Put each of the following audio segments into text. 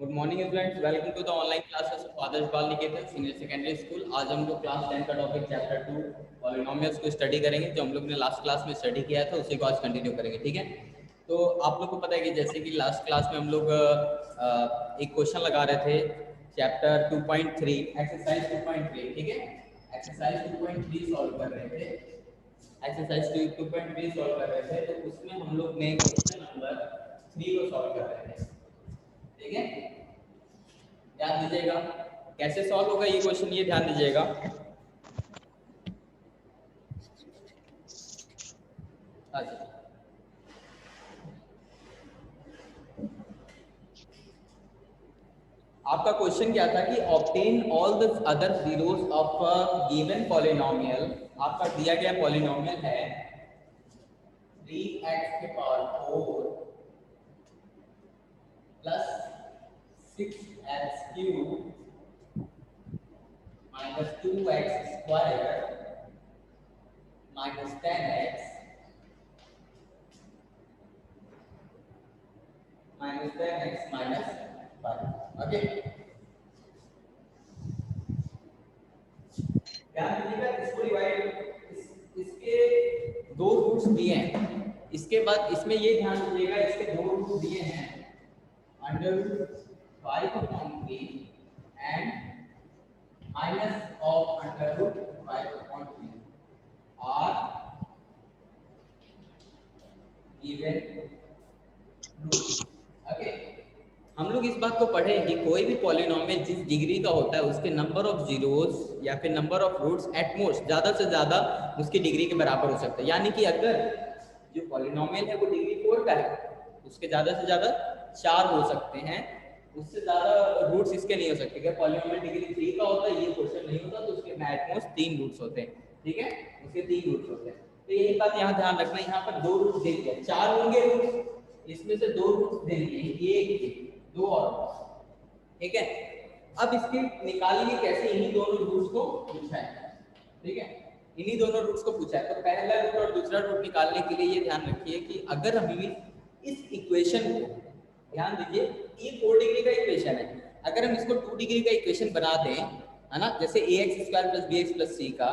Good morning students, welcome to the online classes of Adarsh Bal Niketan senior secondary school. आज हम लोग class 10 का topic chapter 2 polynomials को study करेंगे। जो हम लोग ने लास्ट क्लास में स्टडी किया था उसी को आज कंटिन्यू करेंगे, ठीक है। तो आप लोग को पता है कि जैसे कि लास्ट क्लास में हम लोग एक क्वेश्चन लगा रहे थे चैप्टर 2.3 एक्सरसाइज 2.3, ठीक है। एक्सरसाइज 2.3 सॉल्व कर रहे थे। एक्सरसाइज 2.3 सॉल्व कर रहे थे, तो उसमें हम लोग ने क्वेश्चन नंबर 3 को सॉल्व कर रहे थे, ठीक है। ध्यान दीजिएगा कैसे सॉल्व होगा ये क्वेश्चन, ये ध्यान दीजिएगा। अच्छा, आपका क्वेश्चन क्या था कि obtain all the other zeros of a given polynomial. आपका दिया गया पॉलिनोमियल है 3x के power 4 plus 6x cube minus 2x square minus 10x minus 5। Okay, ध्यान दीजिएगा। इसको डिवाइड इसके दो रूट्स दिए हैं। इसके बाद इसमें ये ध्यान दीजिएगा, इसके दो रूट्स दिए हैं under root 5/3 and minus of under root 5/3 are given root. Okay, हम लोग इस बात को पढ़े कि कोई भी पॉलिनोमियल जिस डिग्री का होता है उसके नंबर ऑफ जीरोस या फिर number of roots at most ज़्यादा से ज़्यादा उसकी डिग्री के बराबर हो सकता है। यानी कि अगर जो पॉलिनोमियल है वो डिग्री 4 का है, उसके ज़्यादा से ज़्यादा 4 हो सकते हैं, उससे ज़्यादा रूट्स इसके नहीं हो सकते। अगर पॉलिनोमियल डिग्री 3 का होता है, ये क्वेश्चन नहीं होता, तो उसके एट मोस्ट 3 रूट्स होते हैं, ठीक है। उसके 3 रूट्स होते हैं। तो यही बात यहाँ ध्यान रखना, यहाँ पर 2 रूट्स दे दिया, 4 होंगे रूट्स, इसमें से 2 रूट्स दे दिए, एक दो और, ठीक है। अब इसके निकालेंगे कैसे, इन्हीं दोनों रूट्स को पूछा है, ठीक है। इन्हीं दोनों रूट्स को पूछा है, तो पहला रूट और दूसरा रूट निकालने के लिए ये ध्यान रखिए कि अगर हम इस इक्वेशन को, ध्यान दीजिए, ये 4 डिग्री का इक्वेशन है। अगर हम इसको 2 डिग्री का इक्वेशन बना दें, है ना, जैसे ax² + bx + c का,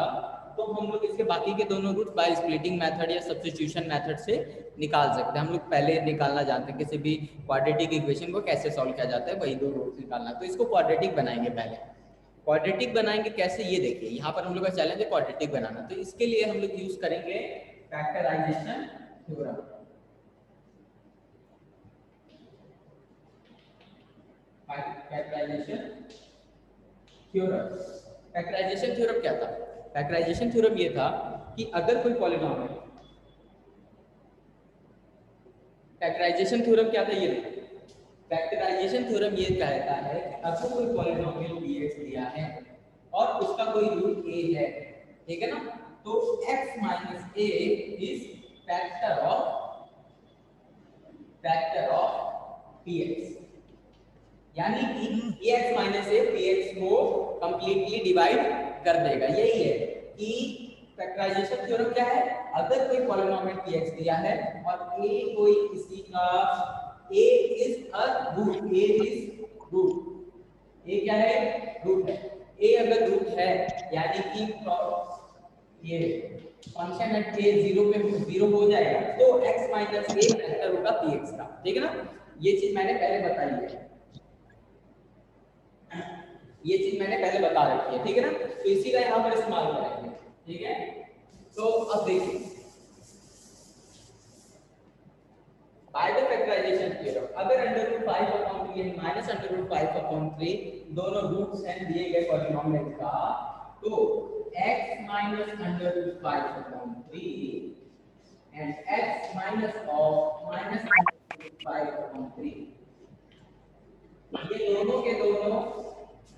तो हम लोग इसके बाकी के दोनों रूट बाय स्प्लिटिंग मेथड या सब्स्टिट्यूशन मेथड से निकाल सकते हैं। हम लोग पहले निकालना जानते हैं किसी भी क्वाड्रेटिक इक्वेशन को कैसे सॉल्व किया जाता है, वही दो रूट्स निकालना। तो इसको क्वाड्रेटिक बनाएंगे पहले। क्वाड्रेटिक बनाएंगे कैसे, ये देखिए, यहाँ पर हम लोग का चैलेंज है क्वाड्रेटिक बनाना। तो इसके लिए हम लोग यूज करेंगे factorization theorem. Factorization theorem, factorization theorem क्या था? फैक्टराइजेशन थ्योरम ये था कि अगर कोई पॉलिनोमियल, फैक्टराइजेशन थ्योरम क्या था, ये देखिए। फैक्टराइजेशन थ्योरम ये कहता है कि अगर कोई पॉलिनोमियल px दिया है और उसका कोई रूट a है, ठीक है ना, तो x - a is factor of px। यानी कि ax - a px को कंप्लीटली डिवाइड कर देगा। यही है कि फैक्टराइजेशन थ्योरम क्या है, अगर कोई पॉलिनोमियल px दिया है और a कोई किसी का a is a root, a is root, a क्या है, रूट है। a अगर रूट है यानी कि ये फंक्शन एट a 0 पे 0 हो जाएगा, तो x - a फैक्टर होगा px का, ठीक है ना। ये चीज मैंने पहले बताई है, ये चीज मैंने पहले बता रखी है, ठीक है ना। तो इसी का यहाँ पर इस्तेमाल करेंगे, ठीक है। तो अब देखिए, बाय द फैक्टराइजेशन थ्योरम, अगर √5/3 यानी -√5/3 दोनों रूट्स हैं दिए गए पॉलिनोमियल का, तो x - √5/3 एंड x -√5/3, ये दोनों के दोनों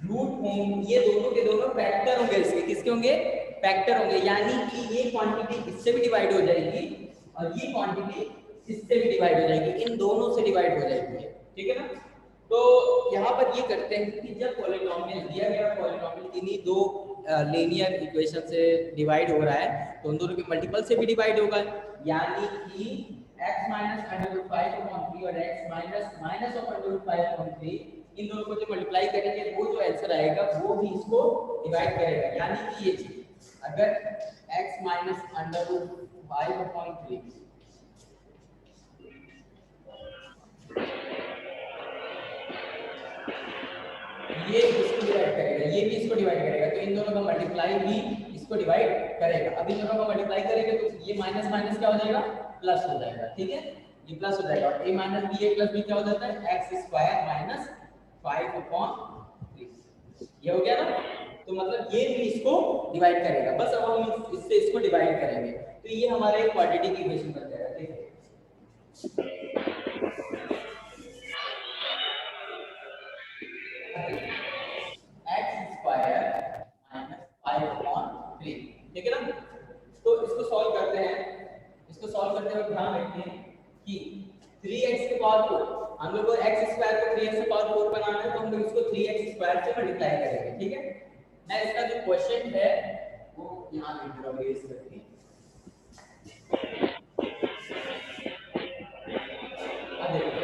रूट होंगे, ये दोनों के दोनों फैक्टर होंगे। इसके किसके होंगे, फैक्टर होंगे। यानी कि ये क्वांटिटी इससे भी डिवाइड हो जाएगी और ये क्वांटिटी इससे भी डिवाइड हो जाएगी, इन दोनों से डिवाइड हो जाएगी, ठीक है ना। तो यहाँ पर ये करते हैं कि जब पॉलिनोमियल दिया गया, पॉलिनोमियल इन्हीं दो लीनियर इक्वेशन से डिवाइड हो रहा है, तो उन दोनों के मल्टीपल से भी डिवाइड होगा। यानी कि x - √5/3 और x - -√5/3 इन दोनों को जो मल्टीप्लाई करेंगे वो जो आंसर आएगा वो भी इसको डिवाइड करेगा, यानी कि ये चीज अगर x माइनस अंडर रूट 5/3 ये इसको डिवाइड करेगा, ये भी इसको डिवाइड करेगा, तो इन दोनों का मल्टीप्लाई भी इसको डिवाइड करेगा। अब इन दोनों का मल्टीप्लाई करेंगे तो ये माइनस माइनस क्या हो जाएगा, प्लस हो जाएगा, ठीक है, ये प्लस हो जाएगा। और a minus b a plus b क्या हो जाता है, x स्क्वायर माइनस 5/3, ये हो गया ना। तो मतलब ये भी इसको डिवाइड करेगा। बस अब हम इससे इसको डिवाइड करेंगे तो ये हमारा एक क्वाड्रेटिक इक्वेशन बन जाएगा, ठीक है। x स्क्वायर माइनस 5/3, ठीक है ना। तो इसको सॉल्व करते हैं। इसको सॉल्व करते हुए ध्यान रखिए कि 3x के पावर 4, हम लोग को x स्क्वायर को 3x के पावर 4 बनाना है, तो हम लोग इसको 3x स्क्वायर से मल्टीप्लाई करेंगे, ठीक है। मैं इसका जो क्वेश्चन है वो यहां लिख दूंगा बेस करके। अब देखो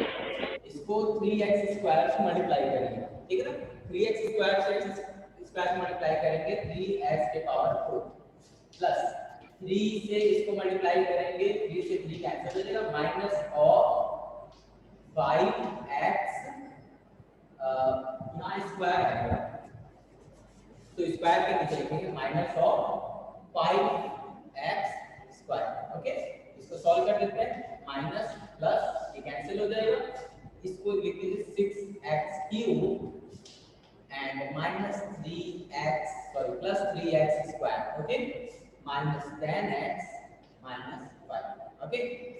इसको 3x स्क्वायर से मल्टीप्लाई करेंगे, ठीक है ना। 3x स्क्वायर से x स्क्वायर मल्टीप्लाई करेंगे 3x के पावर 4 प्लस 3 से इसको मल्टीप्लाई करेंगे, 3 से 3 कैंसिल हो जाएगा, माइनस ऑफ 5x यहाँ स्क्वायर आएगा तो स्क्वायर के नीचे लिखेंगे minus of 5x square, okay. इसको सॉल्व कर लेते हैं, माइनस प्लस ये कैंसिल हो जाएगा, इसको लिख दीजिए 6x cube and minus 3x sorry plus 3x square, okay, minus 10x minus 5, okay.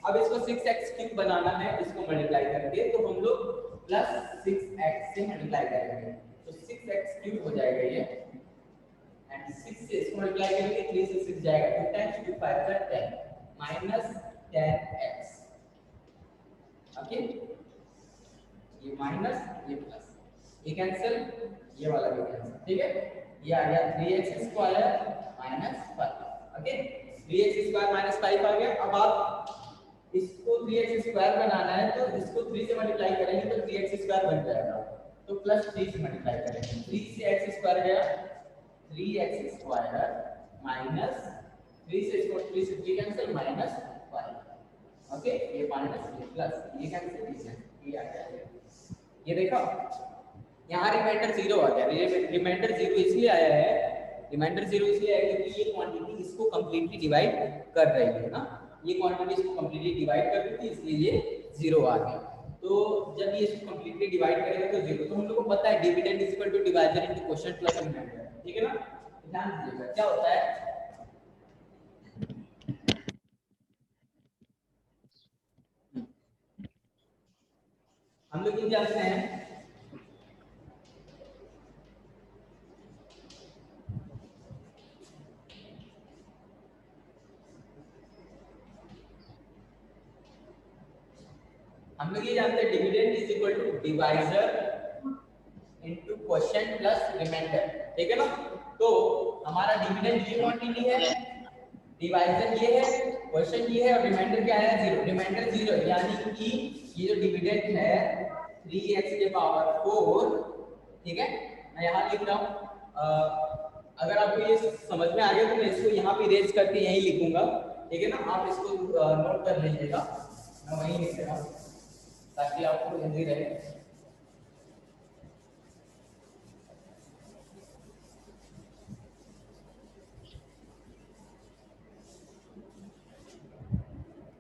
अब इसको 6x क्यूब बनाना है, इसको मल्टीप्लाई करके तो हम लोग प्लस 6x से मल्टीप्लाई करेंगे तो 6x क्यूब हो जाएगा ये, एंड 6 से इसको मल्टीप्लाई करेंगे 3 से 6 जाएगा तो 10 to 5 का 10 माइनस 10x, ओके। ये माइनस ये प्लस ये कैंसिल, ये वाला भी कैंसिल, ठीक है। ये आ गया 3x square minus 5, okay. 3x square minus 5 आ गया। अब आप इसको 3x स्क्वायर बनाना है तो इसको 3 से मल्टीप्लाई करेंगे तो 3x स्क्वायर बन जाएगा, तो प्लस 3 से मल्टीप्लाई करेंगे, 3 से x स्क्वायर गया 3x स्क्वायर माइनस 3 से इसको 3 से 3 कैंसिल माइनस 5, ओके। ये माइनस ये प्लस ये कैंसिल, ये आ गया, ये देखो यहाँ रिमाइंडर 0 आ गया। रिमाइंडर 0 इसलिए आया है, रिमाइंडर 0 इसलिए आया क्योंकि ये क्वांटिटी इसको कंप्लीटली डिवाइड कर रही है ना, ये क्वांटिटी इसको कंप्लीटली डिवाइड कर रही थी इसलिए ये 0 आ गया। तो जब ये इसको कंप्लीटली डिवाइड करेगा तो 0, तो हम लोग को पता है dividend is equal to divisor into quotient plus reminder, ठीक है ना। ध्यान दीजिएगा क्या होता है, हम लोग ये जानते हैं हम लोग ये जानते हैं dividend is equal to divisor into quotient plus reminder, ठीक है ना। तो हमारा डिविडेंड ये क्वांटिटी है, डिवाइजर ये है, क्वोशिएंट ये है और रिमाइंडर क्या है 0, रिमाइंडर 0, यानी कि ये जो डिविडेंड है 3x के पावर 4, ठीक है। मैं यहाँ लिख रहा हूँ, अगर आपको ये समझ में आ गया तो मैं इसको यहाँ पे इरेज करके यहीं लिखूंगा, ठीक है ना। आप इसको नोट कर लीजिएगा, मैं वहीं लिख रहा हूँ ताकि आपको जल्दी रहे।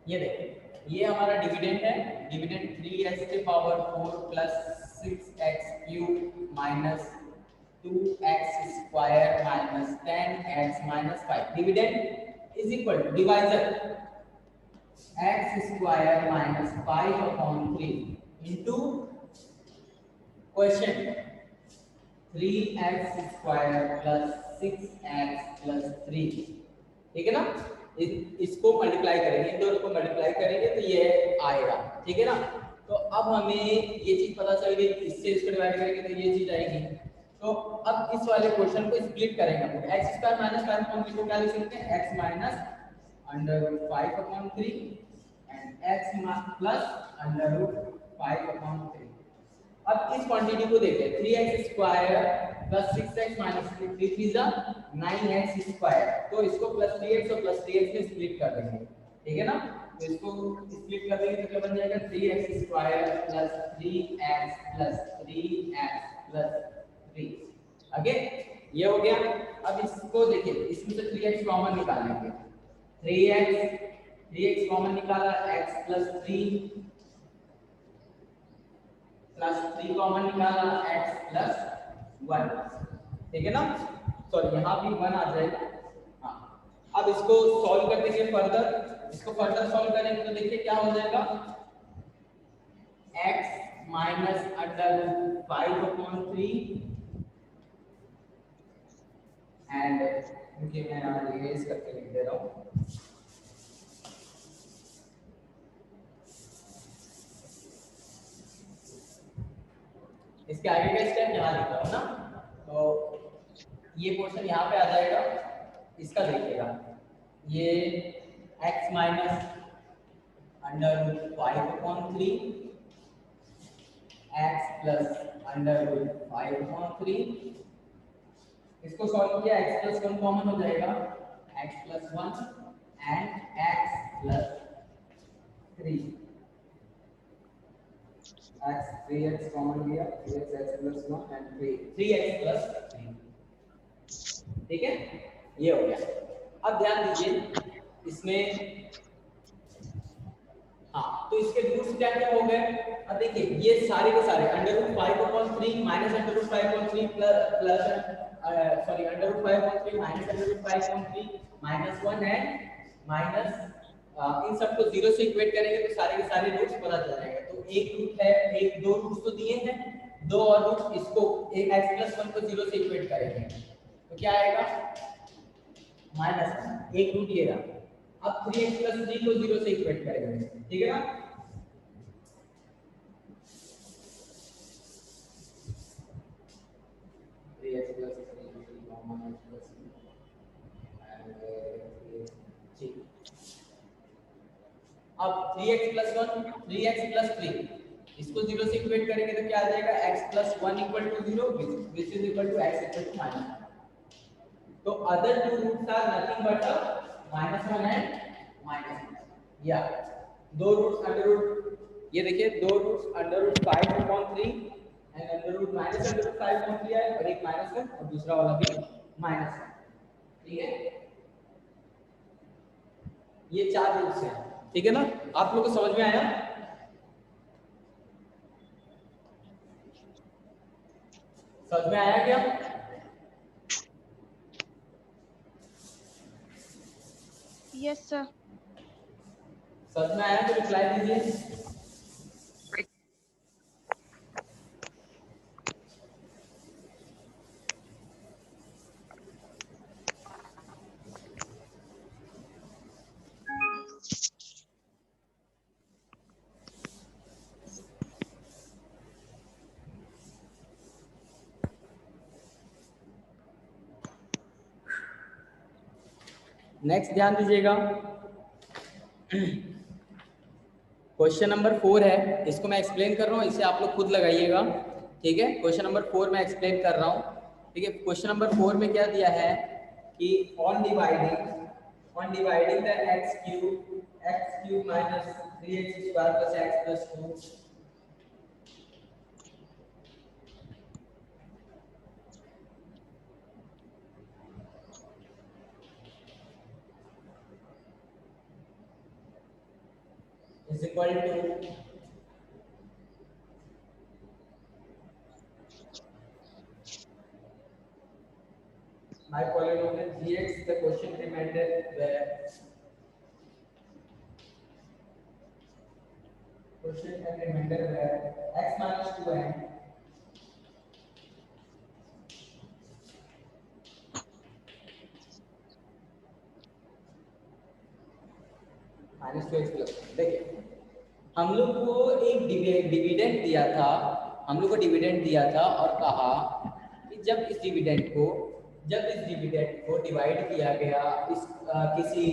ये देखिए ये हमारा डिविडेंड है, डिविडेंड 3x के power 4 plus 6x cube minus 2x square minus 10x minus 5, dividend is equal to divisor x square minus 5/3 into quotient 3x square plus 6x plus 3, ठीक है ना। इसको मल्टीप्लाई करेंगे, इन दोनों को मल्टीप्लाई करेंगे तो ये आएगा, ठीक है ना। तो अब हमें ये चीज पता चल गई, इससे इसको डिवाइड करेंगे तो ये चीज आएगी। तो अब इस वाले क्वेश्चन को स्प्लिट करेंगे हम लोग, x स्क्वायर माइनस 5/3 को क्या लिख सकते हैं, x minus under root 5/3 and x plus under root 5/3, अब इस क्वांटिटी को देखिए 3x square plus 6x minus 3 3 9x square, तो इसको प्लस 3x और प्लस 3x में स्प्लिट कर देंगे, ठीक है ना। तो इसको स्प्लिट कर देंगे तो क्या बन जाएगा 3x square plus 3x plus 3x plus 3। Okay, ये हो गया। अब इसको देखिए, इसमें से 3x कॉमन निकालेंगे, 3x कॉमन निकाला, x प्लस 3 प्लस 3 कॉमन निकाला, x प्लस 1, ठीक है ना। सॉरी यहाँ भी 1 आ जाएगा। हाँ, अब इसको सॉल्व कर देंगे फर्दर, इसको फर्दर सॉल्व करेंगे तो देखिए क्या हो जाएगा, x माइनस अंडर 5/3 एंड, क्योंकि मैं यहाँ इरेज करके लिख दे रहा हूँ, इसके आगे का स्टेप यहाँ लिखा हूँ ना, तो ये पोर्शन यहाँ पे आ जाएगा। इसका देखिएगा, ये x minus under 5/3 x plus under 5/3, इसको सॉल्व किया, x प्लस 1 कॉमन हो जाएगा, x plus 1 and x plus 3, x 3x common लिया, 3x x plus 1 and 3x plus 3, ठीक है, ये हो गया। अब ध्यान दीजिए इसमें, हाँ, तो इसके रूट्स क्या क्या हो गए। अब देखिए ये सारे के सारे √5/3 minus √5/3 plus sorry √5/3 minus √5/3 minus 1 है माइनस, इन सबको 0 से इक्वेट करेंगे तो सारे के सारे रूट्स पता चल जाएंगे। तो एक रूट है, एक दो रूट्स तो दिए हैं, दो और रूट्स, इसको एक x प्लस 1 को 0 से इक्वेट करेंगे तो क्या आएगा -1, एक रूट ये रहा। अब 3x प्लस 3 को 0 से इक्वेट करेंगे, ठीक है ना। अब 3x प्लस 1 3x प्लस 3 इसको 0 से इक्वेट करेंगे तो क्या आ जाएगा x plus 1 equal to 0 which is equal to x equal to -1। तो other two roots are nothing but -1 and -1, या दो रूट्स अंडर रूट, ये देखिए दो roots under root 5/3 and under root minus under root 5/3 है, और एक -1 और दूसरा वाला भी -1, ठीक है। ये चार रूट्स हैं, ठीक है ना। आप लोगों को समझ में आया, समझ में आया क्या? Yes sir. समझ में आया तो रिप्लाई दीजिए। नेक्स्ट ध्यान दीजिएगा, क्वेश्चन नंबर 4 है, इसको मैं एक्सप्लेन कर रहा हूँ, इसे आप लोग खुद लगाइएगा, ठीक है। क्वेश्चन नंबर 4 मैं एक्सप्लेन कर रहा हूँ, ठीक है। क्वेश्चन नंबर 4 में क्या दिया है कि on dividing the x³ minus 3x square plus x plus 2 is equal to my polynomial gx, the question remainder where x minus 2n minus 2x plus. देखिए हम लोग को एक डिविडेंड दिया था, हम लोग को डिविडेंड दिया था और कहा कि जब इस डिविडेंड को डिवाइड किया गया इस किसी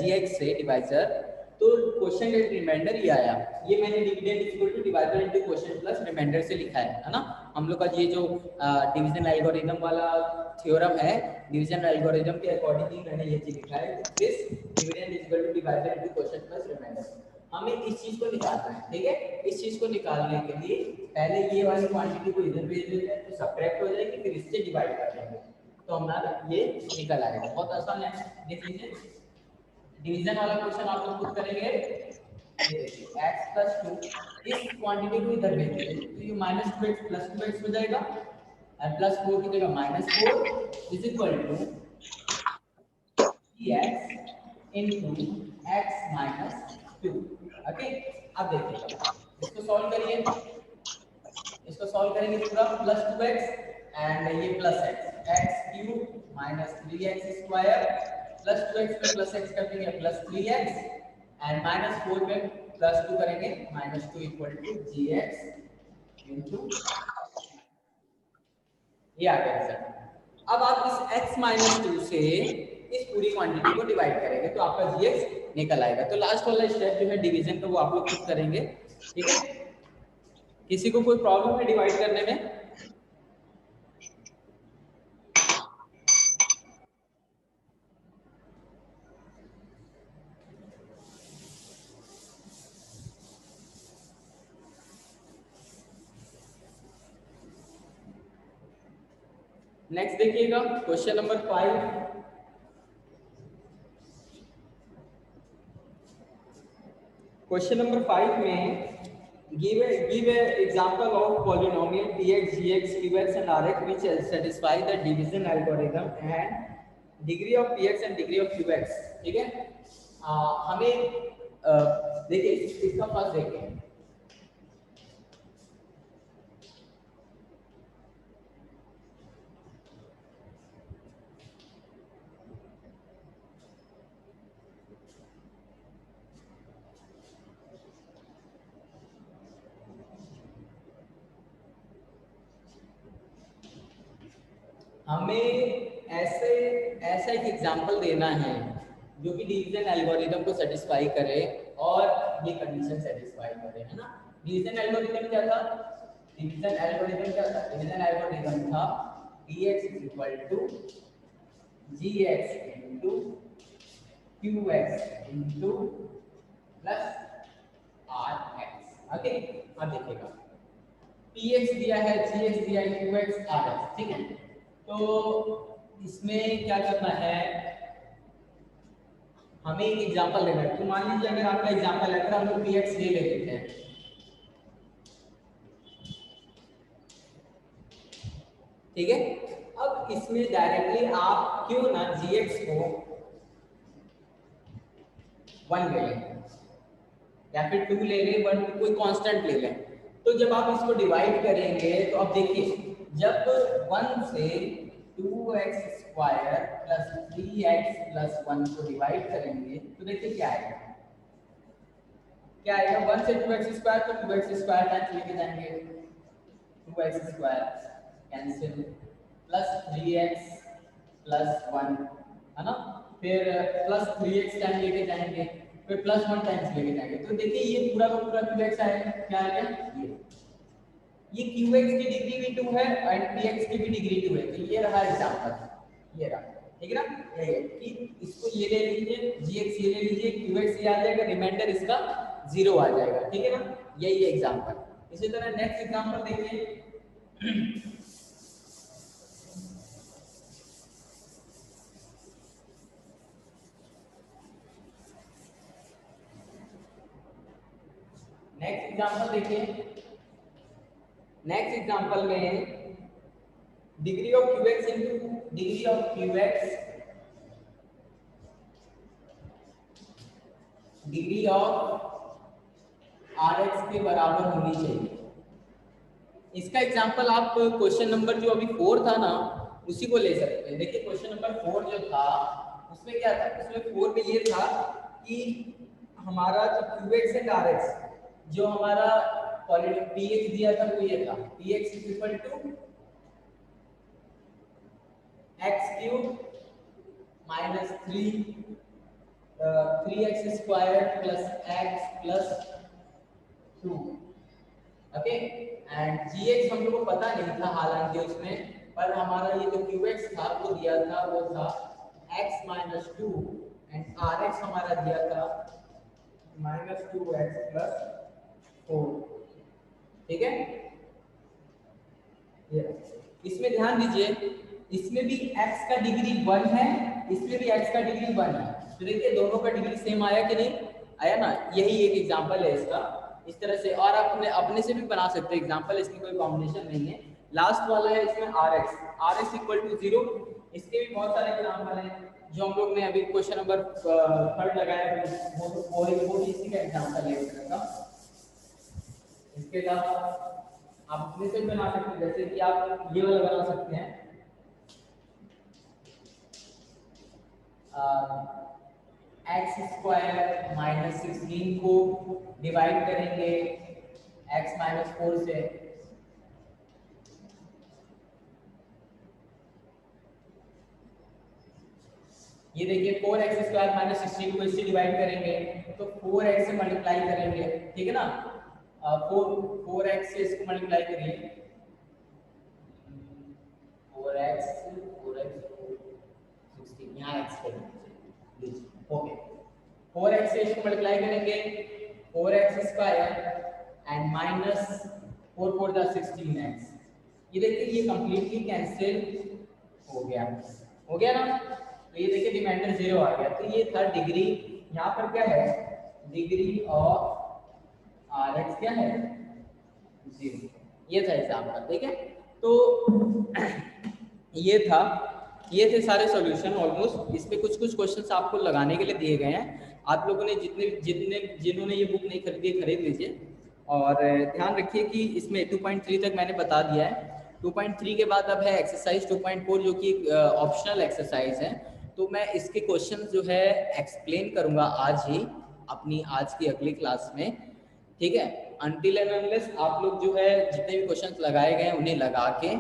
gx से डिवाइजर, तो क्वेश्चन का रिमाइंडर ये आया, ये मैंने dividend equal to divided into question plus reminder से लिखा है ना। हम लोग का ये जो डिवीजन एल्गोरिथम वाला थ्योरम है, डिवीजन एल्गोरिथम के अकॉर्डिंग ही मैंने ये चीज लिखा है, this dividend equal to divided into question plus reminder. हमें इस चीज को निकालना है, ठीक है। इस चीज को निकालने के लिए पहले ये वाली क्वांटिटी को इधर भेज देते हैं तो सब्ट्रैक्ट हो जाएगी, फिर इससे डिवाइड कर देंगे तो हमारा ये निकल आएगा। बहुत आसान है। देखिए डिवीजन वाला क्वेश्चन आप लोग खुद करेंगे। ये देखिए x प्लस 2, इस क्वांटिटी को इधर भेज देंगे तो ये -2x प्लस 2x हो जाएगा और प्लस 4 की जगह -4 is equal to x into x minus 2। Okay, अब देखिए इसको सॉल्व करिए, इसको सॉल्व करेंगे पूरा प्लस 2x एंड ये plus x cube minus 3x square plus 2x में प्लस x कर देंगे प्लस 3x एंड माइनस 4 में प्लस 2 करेंगे minus 2 equal to gx into ये आ गया रिजल्ट। अब आप इस x माइनस 2 से इस पूरी क्वांटिटी को डिवाइड करेंगे तो आपका gx निकल आएगा। तो लास्ट वाला स्टेप जो है डिवीजन का वो आप लोग खुद करेंगे, ठीक है। किसी को कोई प्रॉब्लम है डिवाइड करने में? नेक्स्ट देखिएगा क्वेश्चन नंबर 5। क्वेश्चन नंबर 5 में give a example of polynomial px gx qx and rx which satisfy the division algorithm and degree of px and degree of qx, ठीक है। हमें देखिए इसका फर्स्ट देखिए, हमें ऐसा एक एग्जांपल देना है जो कि डिवीजन एल्गोरिथम को सेटिस्फाई करे और ये कंडीशन सेटिस्फाई करे, है ना। डिवीजन एल्गोरिथम क्या था? डिवीजन एल्गोरिथम क्या था? डिवीजन एल्गोरिथम था dx gx qx plus rx। Okay, अब देखिएगा px दिया है, gx दिया है, qx rx, ठीक है। तो इसमें क्या करना है, हमें एक एग्जांपल लेना है। तो मान लीजिए अगर आपका एग्जांपल है, अगर हम लोग px ले लेते हैं, ठीक है। अब इसमें डायरेक्टली आप क्यों ना gx को 1 ले लें या फिर 2 ले लें, 1 कोई कांस्टेंट ले लें। तो जब आप इसको डिवाइड करेंगे तो अब देखिए जब 1 से 2x square plus 3x plus 1 को डिवाइड करेंगे तो देखिए क्या आएगा, क्या आएगा 1 से 2x स्क्वायर तो 2x स्क्वायर टाइम्स लेके जाएंगे 2x square cancel plus 3x plus 1, है ना। फिर प्लस 3x टाइम लेके जाएंगे, फिर प्लस 1 टाइम्स लेके जाएंगे। तो देखिए ये पूरा का पूरा 2x आएगा, क्या आएगा ये qx की डिग्री भी 2 है और px की भी डिग्री 2 है। तो ये रहा एग्जांपल, ये रहा, ठीक है ना। ये कि इसको ये ले लीजिए, gx ये ले लीजिए, qx ये आ जाएगा, रिमाइंडर इसका 0 आ जाएगा, ठीक है ना। यही है एग्जांपल। इसी तरह नेक्स्ट एग्जांपल देखिए नेक्स्ट एग्जांपल देखिए, नेक्स्ट एग्जांपल में degree of qx into degree of qx degree of rx के बराबर होनी चाहिए। इसका एग्जांपल आप क्वेश्चन नंबर जो अभी 4 था ना उसी को ले सकते हैं। देखिए क्वेश्चन नंबर 4 जो था उसमें क्या था, उसमें 4 में ये था कि हमारा जो qx एंड rx जो हमारा px दिया था वो ये था px equal to x cube minus 3 3x² plus x plus 2। Okay, and gx हम लोग को पता नहीं था हालांकि उसमें, पर हमारा ये जो qx था वो दिया था, वो था x माइनस 2 एंड rx हमारा दिया था माइनस 2x प्लस 4। ठीक है, ये इसमें ध्यान दीजिए, इसमें भी x का डिग्री 1 है, इसमें भी x का डिग्री 1 है। तो देखिए दोनों का डिग्री सेम आया कि नहीं आया ना, यही एक एग्जांपल है इसका। इस तरह से और अपने अपने से भी बना सकते हैं एग्जांपल, इसमें कोई कॉम्बिनेशन नहीं है। लास्ट वाला है इसमें rx इक्वल टू 0। इसके भी बहुत सारे एग्जांपल हैं जो हम लोग ने अभी क्वेश्चन नंबर 3 लगाया, वो भी इसी का एग्जांपल है इस तरह का। इसके अलावा आप अपने से बना सकते हैं, जैसे कि आप ये वाला बना सकते हैं, x² माइनस 16 को डिवाइड करेंगे x माइनस 4 से। ये देखिए 4x² माइनस 16 को इससे डिवाइड करेंगे तो 4x से मल्टीप्लाई करेंगे, ठीक है ना। 4x से इसको मल्टीप्लाई करिए, 4x 16 यहाँ x कर दीजिए, ओके। 4x से इसको मल्टीप्लाई करेंगे 4x² एंड माइनस 4 4 दा 16x। ये देखिए ये कंप्लीटली कैंसिल हो गया ना। तो ये देखिए रिमाइंडर 0 आ गया। तो ये था डिग्री, यहाँ पर क्या है, डिग्री ऑफ rx क्या है 0। ये था एग्जाम्पल, ठीक है। तो ये थे सारे सॉल्यूशन ऑलमोस्ट। इसमें कुछ कुछ क्वेश्चंस आपको लगाने के लिए दिए गए हैं। आप लोगों ने जिन्होंने ये बुक नहीं खरीदी खरीद लीजिए। और ध्यान रखिए कि इसमें 2.3 तक मैंने बता दिया है। 2.3 के बाद अब है एक्सरसाइज 2.4 जो कि ऑप्शनल एक्सरसाइज है। तो मैं इसके क्वेश्चन जो है एक्सप्लेन करूंगा आज ही अपनी आज की अगली क्लास में, ठीक है। अनटिल एंड अनलेस आप लोग जो है जितने भी क्वेश्चंस लगाए गए हैं उन्हें लगा के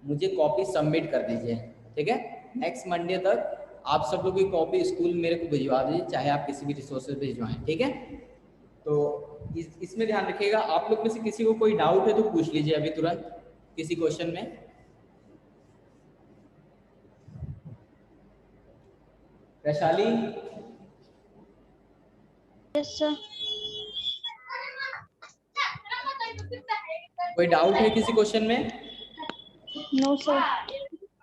मुझे कॉपी सबमिट कर दीजिए, ठीक है। नेक्स्ट मंडे तक आप सब लोग की कॉपी स्कूल मेरे को भिजवा दीजिए, चाहे आप किसी भी रिसोर्सेज भिजवाएं, ठीक है। तो इसमें ध्यान रखिएगा। आप लोग में से किसी को कोई डाउट है तो पूछ लीजिए अभी तुरंत किसी क्वेश्चन में। Vaishali, yes sir. कोई डाउट है किसी क्वेश्चन में? No sir.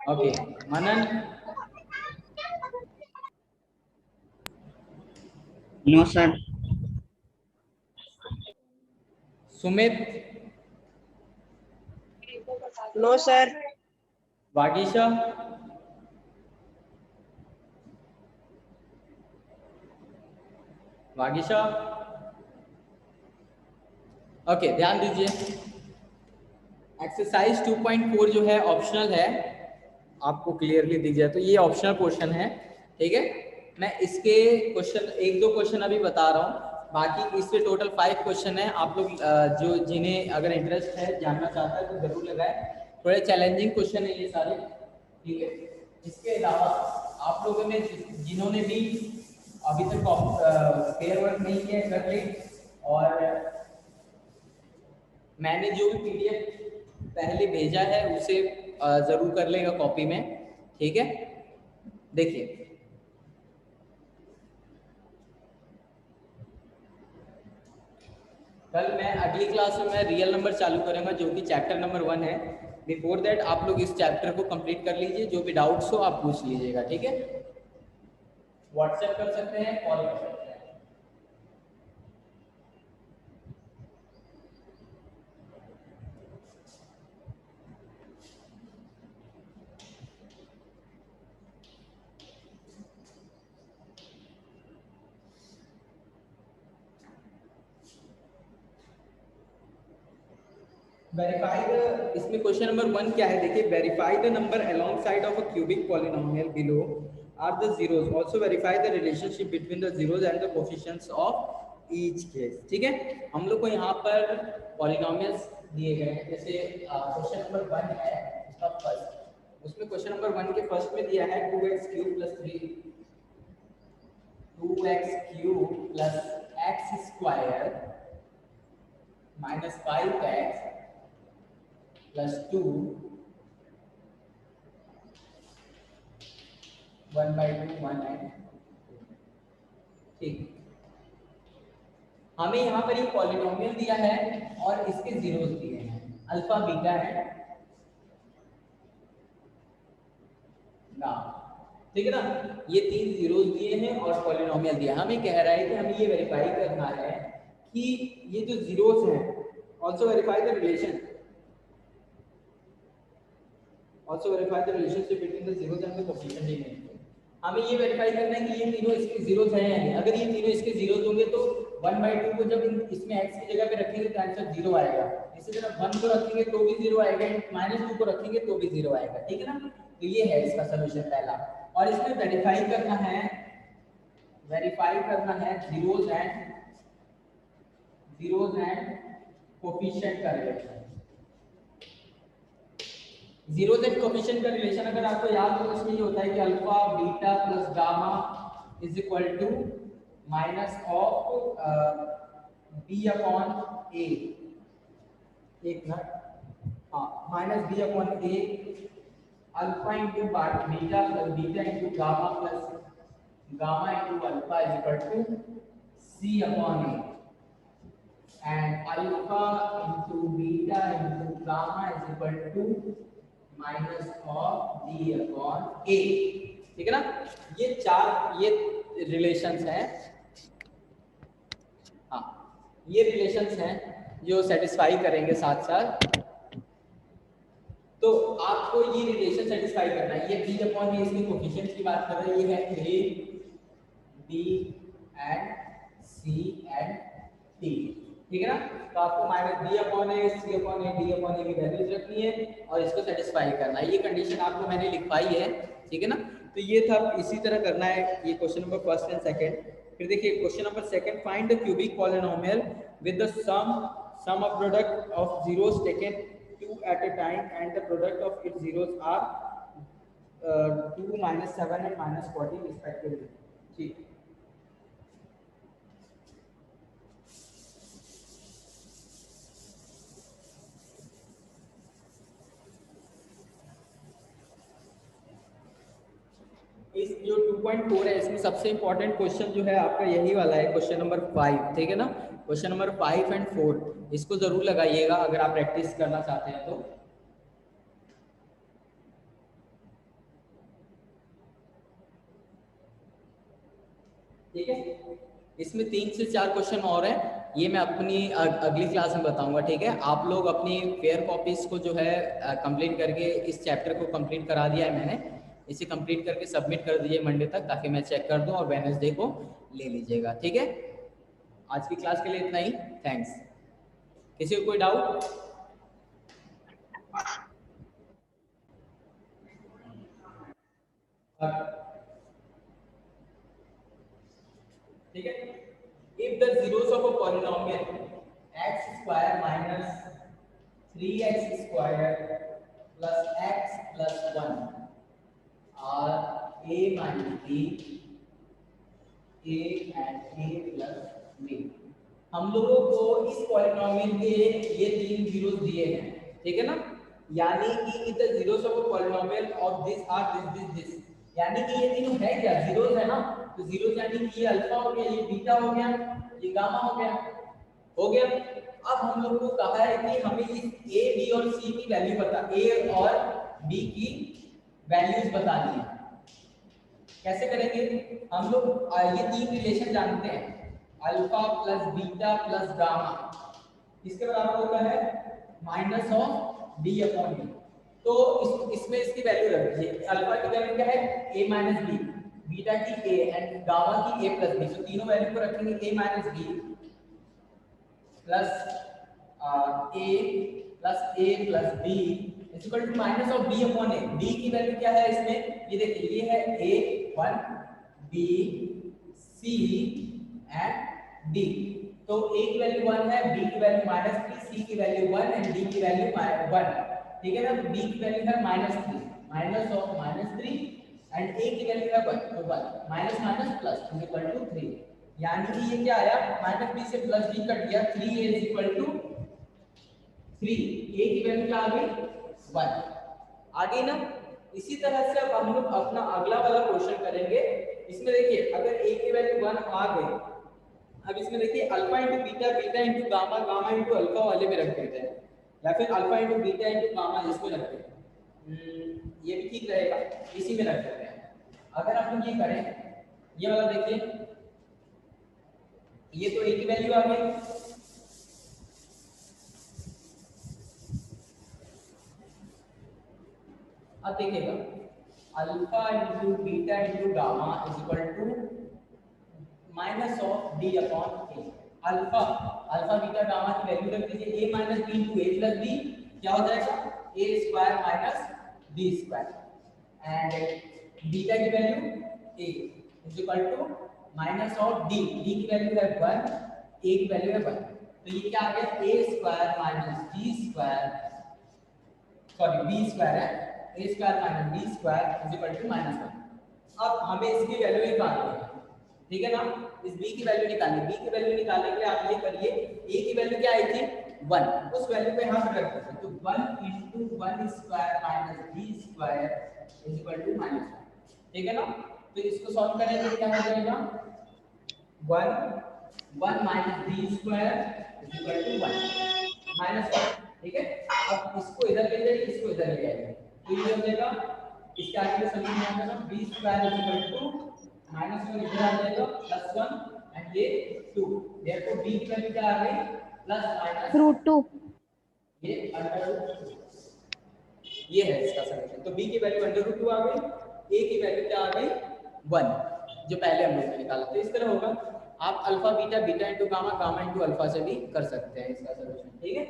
Okay, Manan, no sir. Sumit, no sir. Vagisha, okay. ध्यान दीजिए, एक्सरसाइज 2.4 जो है ऑप्शनल है, आपको क्लियरली दिख जाए तो ये ऑप्शनल पोर्शन है, ठीक है। मैं इसके क्वेश्चन एक दो क्वेश्चन अभी बता रहा हूँ, बाकी इससे टोटल 5 क्वेश्चन है। आप लोग जो जिन्हें अगर इंटरेस्ट है जानना चाहता है तो जरूर लगाए। थोड़े चैलेंजिंग क्वेश्चन है ये सारे, ठीक है। इसके अलावा आप लोगों ने जिन्होंने भी अभी तक पेयर वर्क नहीं किया कर ले, और मैंने जो भी पीडीएफ पहले भेजा है उसे जरूर कर लेगा कॉपी में, ठीक है। देखिए कल मैं अगली क्लास में मैं रियल नंबर चालू करूंगा जो कि चैप्टर नंबर 1 है। बिफोर दैट आप लोग इस चैप्टर को कंप्लीट कर लीजिए, जो भी डाउट्स हो आप पूछ लीजिएगा, ठीक है। व्हाट्सएप कर सकते हैं, कॉल कर सकते हैं। वेरीफाई द, इसमें क्वेश्चन नंबर 1 क्या है, देखिए verify the number alongside of a cubic polynomial below are the zeros, also verify the relationship between the zeros and the coefficients of each case, ठीक है। हम लोग को यहाँ पर पॉलिनोमियल्स दिए गए हैं, जैसे क्वेश्चन नंबर 1 है इसका फर्स्ट, उसमें क्वेश्चन नंबर 1 के फर्स्ट में दिया है 2x³ + 3 2x³ plus x² minus 5x plus 2 1/2 1 है। ठीक, हमें यहाँ पर ये पॉलिनोमियल दिया है और इसके जीरोस दिए हैं, अल्फा बीटा है ना, ठीक है ना। ये 3 जीरोस दिए हैं और पॉलिनोमियल दिया है। हमें कह रहा है कि हमें ये वेरीफाई करना है कि ये जो जीरोस हैं, also verify the relation, also verify the relationship between the zeros and the coefficient in. हमें ये वेरीफाई करना है कि ये तीनों इसके जीरोस हैं या नहीं। अगर ये तीनों इसके जीरोस होंगे तो 1/2 को जब इसमें x की जगह पे रखेंगे तो आंसर 0 आएगा। इसी तरह 1 को रखेंगे तो भी 0 आएगा, -2 को रखेंगे तो भी 0 आएगा, ठीक है ना। तो ये है इसका सॉल्यूशन पहला। और इसमें वेरीफाई करना है जीरोस एंड कोएफिशिएंट का रिलेशन। जीरोस एंड कोएफिशिएंट का रिलेशन अगर आपको याद हो तो इसमें ये होता है कि alpha beta plus gamma is equal to minus of b upon a, एक मिनट, हाँ, minus b upon a alpha into beta plus beta into gamma plus gamma into alpha is equal to c upon a, and alpha into beta into gamma is equal to minus of d upon a, ठीक है ना। ये चार ये relations हैं, हाँ ये relations हैं जो सेटिस्फाई करेंगे साथ साथ। तो आपको ये रिलेशन सेटिस्फाई करना है। ये बी अपॉन ए इसके कोएफिशिएंट्स की बात कर रहे हैं, ये है a b and c and t, ठीक है ना। तो आपको minus b upon a c upon a d upon a की वैल्यूज रखनी है और इसको सेटिस्फाई करना है। ये कंडीशन आपको मैंने लिखवाई है, ठीक है ना। तो ये था, इसी तरह करना है ये question number first and second. फिर देखिए question number second, find the cubic polynomial with the sum of product of zeros taken 2 at a time and the product of its zeros are 2 -7 and -14 respectively, ठीक। इस जो 2.4 है इसमें सबसे important question जो है आपका यही वाला है, क्वेश्चन नंबर 5, ठीक है ना। क्वेश्चन नंबर 5 एंड 4 इसको जरूर लगाइएगा अगर आप प्रैक्टिस करना चाहते हैं तो। ठीक है, इसमें 3 से 4 क्वेश्चन और हैं, ये मैं अपनी अगली क्लास में बताऊंगा, ठीक है। आप लोग अपनी फेयर कॉपीज को जो है कंप्लीट करके इस चैप्टर को कंप्लीट करा दिया है मैंने, इसे कंप्लीट करके सबमिट कर दीजिए मंडे तक, ताकि मैं चेक कर दूं और वेडनेसडे को ले लीजिएगा, ठीक है। आज की क्लास के लिए इतना ही, थैंक्स। किसी को कोई डाउट? ठीक है। If the zeros of a polynomial x square minus 3x square plus x plus 1 are a minus b, a and a plus b, हम लोगों को इस पॉलिनोमियल के ये 3 जीरोस दिए हैं, ठीक है ना। यानी कि if the zeros of a polynomial of this are this, यानी कि ये तीनों है क्या, जीरोस है ना। तो जीरोस यानी कि ये अल्फा हो गया, ये बीटा हो गया, ये गामा हो गया। अब हम लोग को कहा है कि हमें इस a b और c की वैल्यू बता, a और b की वैल्यूज बतानी है। कैसे करेंगे हम लोग, ये 3 रिलेशन जानते हैं, alpha plus beta plus gamma इसके बराबर होता है minus of d upon D. तो इसमें इसकी वैल्यू रख दीजिए। अल्फा की वैल्यू क्या है, a माइनस बी, बीटा की a एंड गामा की a प्लस बी। तो तीनों वैल्यू को रखेंगे a minus B plus a plus b is equal to minus of b upon a। b की वैल्यू क्या है इसमें, ये देखिए, ये है a 1 b c and d। तो a की वैल्यू 1 है, b की वैल्यू -3, c की वैल्यू 1 एंड d की वैल्यू 1, ठीक है ना। b की वैल्यू है -3, माइनस ऑफ -3 एंड ए की वैल्यू है 1, तो 1 minus minus plus is equal to 3, यानी कि ये क्या आया, माइनस बी से प्लस बी कट गया, 3a is equal to 3, a की वैल्यू क्या आ गई 1, आ गई ना। इसी तरह से अब हम लोग अपना अगला वाला क्वेश्चन करेंगे। इसमें देखिए अगर a की वैल्यू 1 आ गई, अब इसमें देखिए alpha into beta, beta into gamma, gamma into alpha वाले में रख देते हैं, या फिर alpha into beta into gamma इसमें रख देते हैं, ये भी ठीक रहेगा, इसी में रख देते हैं। अगर आप लोग ये करें, ये वाला देखिए, ये तो a की वैल्यू आ गई, अब देखिएगा alpha into beta into gamma is equal to minus of d upon a. Alpha alpha beta gamma की वैल्यू रख दीजिए, a minus b into a plus b, क्या हो जाएगा a square minus b square, and beta की value a is equal to minus of d, d की value है 1, a की वैल्यू है 1, तो ये क्या आ गया a square minus b square, sorry b square है, a square minus b square is equal to minus 1। अब हमें इसकी वैल्यू निकालनी है, ठीक है ना, इस b की वैल्यू निकालनी, b की वैल्यू निकालने के लिए आप ये करिए, a की वैल्यू क्या आई थी 1, उस वैल्यू पे हम रख दीजिए, तो 1 into 1 square minus b square is equal to -1, ठीक है ना। तो इसको सॉल्व करेंगे क्या हो जाएगा 1 minus b square is equal to 1 minus 1, ठीक है। अब इसको इधर ले जाइए, इसको इधर ले आइए, तो ये हो जाएगा, इसके आगे का सॉल्यूशन आ जाएगा b square is equal to -1 इधर आ जाएगा +1 एंड ये 2, देयरफॉर b की वैल्यू क्या आ गई प्लस माइनस √2, ये √2, ये है इसका सॉल्यूशन। तो b की वैल्यू √2 आ गई, a की वैल्यू क्या आ गई 1, जो पहले हम लोगों ने निकाला। तो इस तरह होगा, आप alpha beta, beta into gamma, gamma into alpha से भी कर सकते हैं इसका सॉल्यूशन, ठीक है,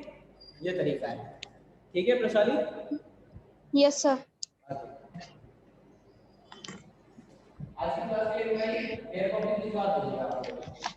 ये तरीका है, ठीक है प्रशाली। Yes sir. आज की क्लास के लिए मेरे को भी बात हो जाएगा।